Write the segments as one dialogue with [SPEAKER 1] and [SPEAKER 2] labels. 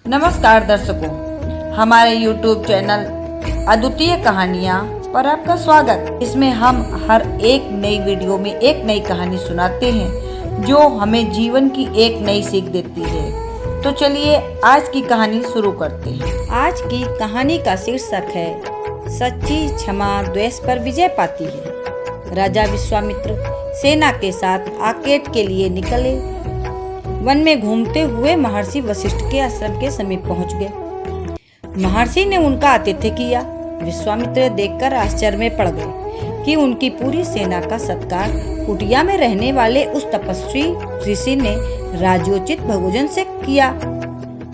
[SPEAKER 1] नमस्कार दर्शकों, हमारे YouTube चैनल अद्वितीय कहानियाँ पर आपका स्वागत। इसमें हम हर एक नई वीडियो में एक नई कहानी सुनाते हैं जो हमें जीवन की एक नई सीख देती है। तो चलिए आज की कहानी शुरू करते हैं। आज की कहानी का शीर्षक है सच्ची क्षमा द्वेष पर विजय पाती है। राजा विश्वामित्र सेना के साथ आकेट के लिए निकले। वन में घूमते हुए महर्षि वशिष्ठ के आश्रम के समीप पहुंच गए। महर्षि ने उनका आतिथ्य किया। विश्वामित्र देखकर आश्चर्य में पड़ गए कि उनकी पूरी सेना का सत्कार कुटिया में रहने वाले उस तपस्वी ऋषि ने राजोचित भोजन से किया।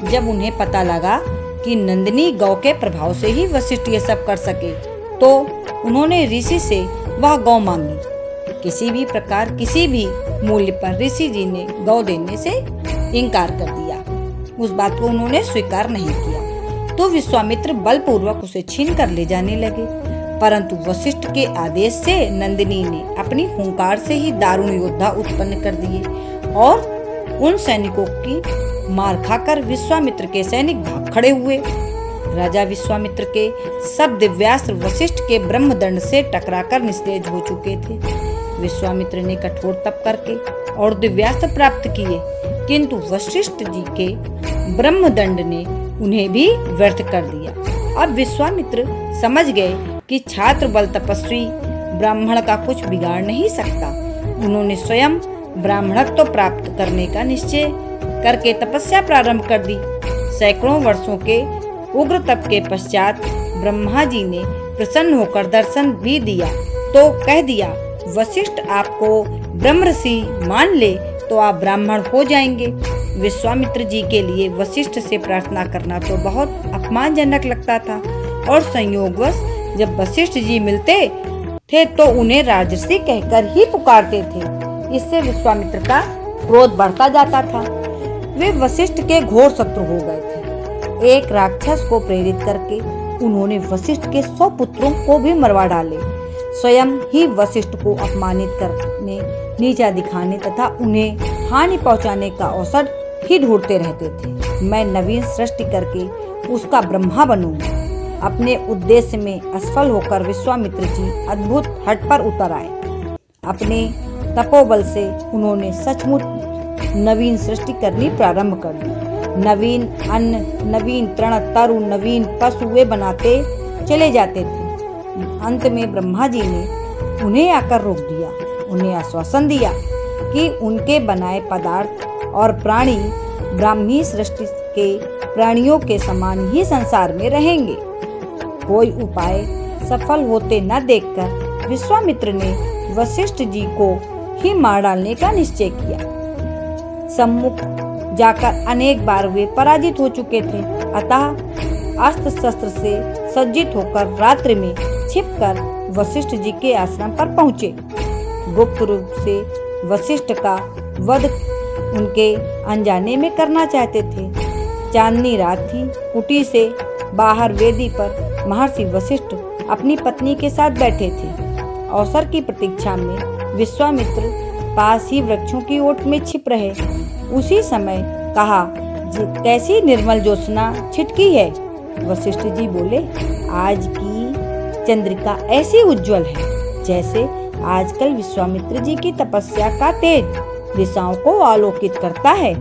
[SPEAKER 1] जब उन्हें पता लगा कि नंदिनी गौ के प्रभाव से ही वशिष्ठ ये सब कर सके, तो उन्होंने ऋषि से वह गौ मांगी। किसी भी प्रकार किसी भी मूल्य पर ऋषि जी ने गौ देने से इनकार कर दिया। उस बात को उन्होंने स्वीकार नहीं किया, तो विश्वामित्र बलपूर्वक उसे छीन कर ले जाने लगे। परंतु वशिष्ठ के आदेश से नंदिनी ने अपनी हुंकार से ही दारुण योद्धा उत्पन्न कर दिए और उन सैनिकों की मार खाकर विश्वामित्र के सैनिक भाग खड़े हुए। राजा विश्वामित्र के सब दिव्यास्त्र वशिष्ठ के ब्रह्मदंड से टकराकर निस्तेज हो चुके थे। विश्वामित्र ने कठोर तप करके और दिव्यास्त्र प्राप्त किए, किंतु वशिष्ठ जी के ब्रह्मदंड ने उन्हें भी व्यर्थ कर दिया। अब विश्वामित्र समझ गए कि छात्र बल तपस्वी ब्राह्मण का कुछ बिगाड़ नहीं सकता। उन्होंने स्वयं ब्राह्मणत्व प्राप्त करने का निश्चय करके तपस्या प्रारंभ कर दी। सैकड़ों वर्षों के उग्र तप के पश्चात ब्रह्मा जी ने प्रसन्न होकर दर्शन भी दिया, तो कह दिया, वशिष्ठ आपको ब्रह्म ऋषि मान ले तो आप ब्राह्मण हो जाएंगे। विश्वामित्र जी के लिए वशिष्ठ से प्रार्थना करना तो बहुत अपमानजनक लगता था और संयोगवश जब वशिष्ठ जी मिलते थे तो उन्हें राजर्षि कहकर ही पुकारते थे। इससे विश्वामित्र का क्रोध बढ़ता जाता था। वे वशिष्ठ के घोर शत्रु हो गए थे। एक राक्षस को प्रेरित करके उन्होंने वशिष्ठ के 100 पुत्रों को भी मरवा डाले। स्वयं ही वशिष्ठ को अपमानित करने, नीचा दिखाने तथा उन्हें हानि पहुंचाने का अवसर ही ढूंढते रहते थे। मैं नवीन सृष्टि करके उसका ब्रह्मा बनूंगा। अपने उद्देश्य में असफल होकर विश्वामित्र जी अद्भुत हट पर उतर आए। अपने तपोबल से उन्होंने सचमुच नवीन सृष्टि करनी प्रारंभ कर दी। नवीन अन्न, नवीन तृण, तरु, नवीन पशु वे बनाते चले जाते थे। अंत में ब्रह्मा जी ने उन्हें आकर रोक दिया। उन्हें आश्वासन दिया कि उनके बनाए पदार्थ और प्राणी ब्राह्मी सृष्टि के प्राणियों के समान ही संसार में रहेंगे। कोई उपाय सफल होते न देखकर विश्वामित्र ने वशिष्ठ जी को ही मार डालने का निश्चय किया। सम्मुख जाकर अनेक बार वे पराजित हो चुके थे, अतः अस्त्र शस्त्र से सज्जित होकर रात्रि में छिपकर वशिष्ठ जी के आश्रम पर पहुँचे। गुप्त रूप से वशिष्ठ का वध उनके अनजाने में करना चाहते थे। चांदनी रात थी। कुटी से बाहर वेदी पर महर्षि वशिष्ठ अपनी पत्नी के साथ बैठे थे। अवसर की प्रतीक्षा में विश्वामित्र पास ही वृक्षों की ओट में छिप रहे। उसी समय कहा, कैसी निर्मल ज्योत्सना छिटकी है। वशिष्ठ जी बोले, आज की चंद्रिका ऐसी उज्जवल है जैसे आजकल विश्वामित्र जी की तपस्या का तेज दिशाओं को आलोकित करता है।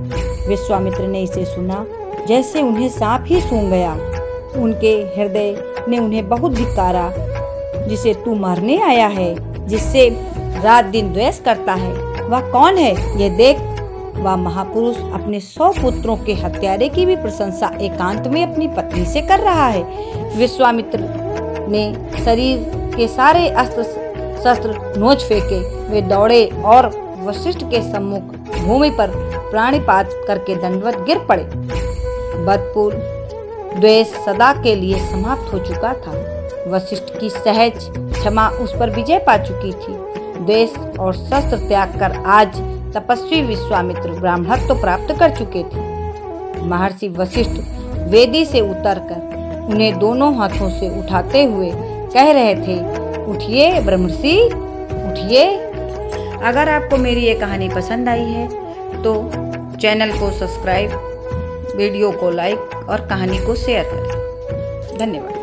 [SPEAKER 1] विश्वामित्र ने इसे सुना जैसे उन्हें सांप ही सूंघ गया। उनके हृदय ने उन्हें बहुत धिक्कारा। जिसे तू मारने आया है, जिससे रात दिन द्वेष करता है, वह कौन है ये देख। वह महापुरुष अपने 100 पुत्रों के हत्यारे की भी प्रशंसा एकांत में अपनी पत्नी से कर रहा है। विश्वामित्र ने शरीर के सारे अस्त्र शस्त्र नोच फेंके। वे दौड़े और वशिष्ठ के सम्मुख भूमि पर प्राणिपात करके दंडवत गिर पड़े। बदपुर द्वेष सदा के लिए समाप्त हो चुका था। वशिष्ठ की सहज क्षमा उस पर विजय पा चुकी थी। द्वेष और शस्त्र त्याग कर आज तपस्वी विश्वामित्र ब्राह्मणत्व प्राप्त कर चुके थे। महर्षि वशिष्ठ वेदी से उतरकर उन्हें दोनों हाथों से उठाते हुए कह रहे थे, उठिए ब्रह्मर्षि, उठिए। अगर आपको मेरी ये कहानी पसंद आई है तो चैनल को सब्सक्राइब वीडियो को लाइक और कहानी को शेयर करें। धन्यवाद।